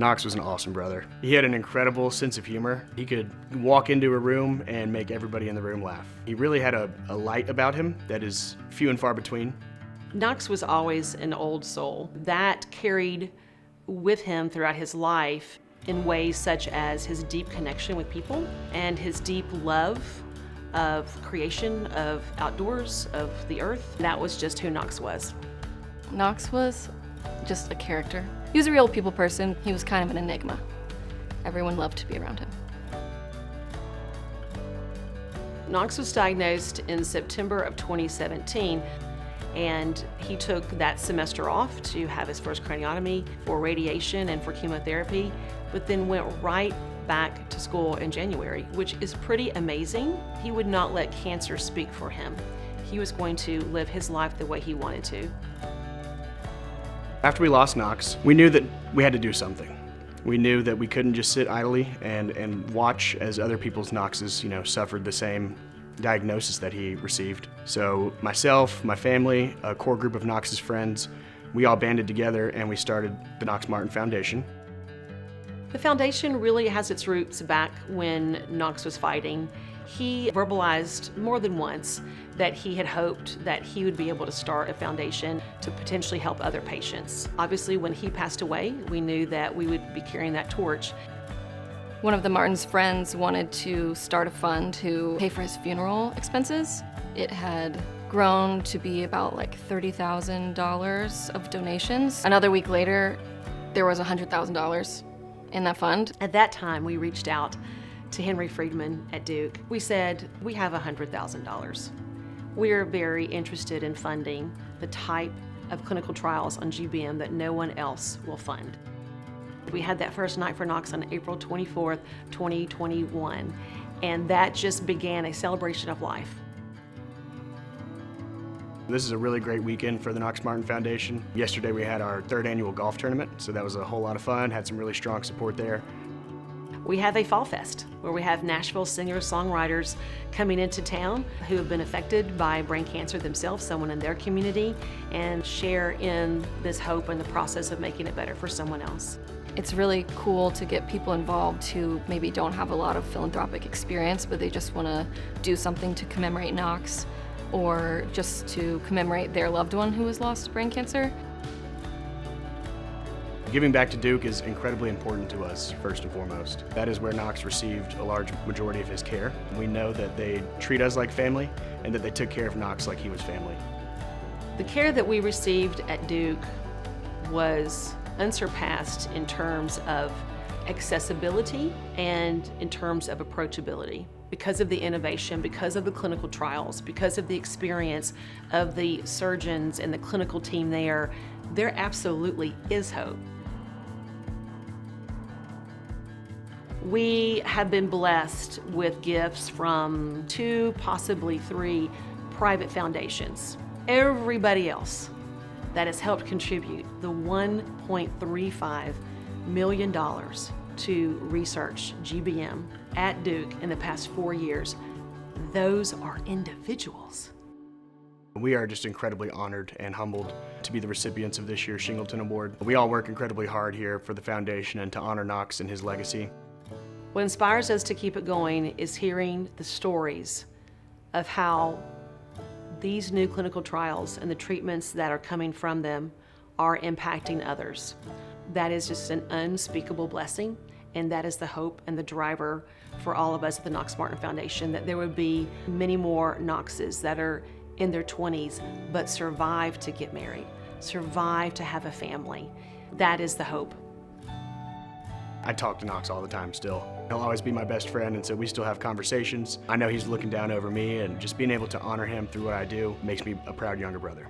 Knox was an awesome brother. He had an incredible sense of humor. He could walk into a room and make everybody in the room laugh. He really had a light about him that is few and far between. Knox was always an old soul. That carried with him throughout his life in ways such as his deep connection with people and his deep love of creation, of outdoors, of the earth. That was just who Knox was. Knox was just a character. He was a real people person. He was kind of an enigma. Everyone loved to be around him. Knox was diagnosed in September of 2017, and he took that semester off to have his first craniotomy for radiation and for chemotherapy, but then went right back to school in January, which is pretty amazing. He would not let cancer speak for him. He was going to live his life the way he wanted to. After we lost Knox, we knew that we had to do something. We knew that we couldn't just sit idly and watch as other people's Knoxes, suffered the same diagnosis that he received. So myself, my family, a core group of Knox's friends, we all banded together and we started the Knox Martin Foundation. The foundation really has its roots back when Knox was fighting. He verbalized more than once that he had hoped that he would be able to start a foundation to potentially help other patients. Obviously, when he passed away, we knew that we would be carrying that torch. One of the Martin's friends wanted to start a fund to pay for his funeral expenses. It had grown to be about like $30,000 of donations. Another week later, there was $100,000 in that fund. At that time, we reached out to Henry Friedman at Duke. We said, we have $100,000. We're very interested in funding the type of clinical trials on GBM that no one else will fund. We had that first night for Knox on April 24th, 2021, and that just began a celebration of life. This is a really great weekend for the Knox Martin Foundation. Yesterday we had our 3rd annual golf tournament, so that was a whole lot of fun, had some really strong support there. We have a Fall Fest where we have Nashville singer-songwriters coming into town who have been affected by brain cancer themselves, someone in their community, and share in this hope and the process of making it better for someone else. It's really cool to get people involved who maybe don't have a lot of philanthropic experience, but they just want to do something to commemorate Knox or just to commemorate their loved one who was lost to brain cancer. Giving back to Duke is incredibly important to us, first and foremost. That is where Knox received a large majority of his care. We know that they treat us like family and that they took care of Knox like he was family. The care that we received at Duke was unsurpassed in terms of accessibility and in terms of approachability. Because of the innovation, because of the clinical trials, because of the experience of the surgeons and the clinical team there absolutely is hope. We have been blessed with gifts from 2, possibly 3 private foundations. Everybody else that has helped contribute the $1.35 million to research GBM at Duke in the past 4 years, those are individuals. We are just incredibly honored and humbled to be the recipients of this year's Shingleton Award. We all work incredibly hard here for the foundation and to honor Knox and his legacy. What inspires us to keep it going is hearing the stories of how these new clinical trials and the treatments that are coming from them are impacting others. That is just an unspeakable blessing, and that is the hope and the driver for all of us at the Knox Martin Foundation, that there would be many more Knoxes that are in their 20s but survive to get married, survive to have a family. That is the hope. I talk to Knox all the time still. He'll always be my best friend, and so we still have conversations. I know he's looking down over me, and just being able to honor him through what I do makes me a proud younger brother.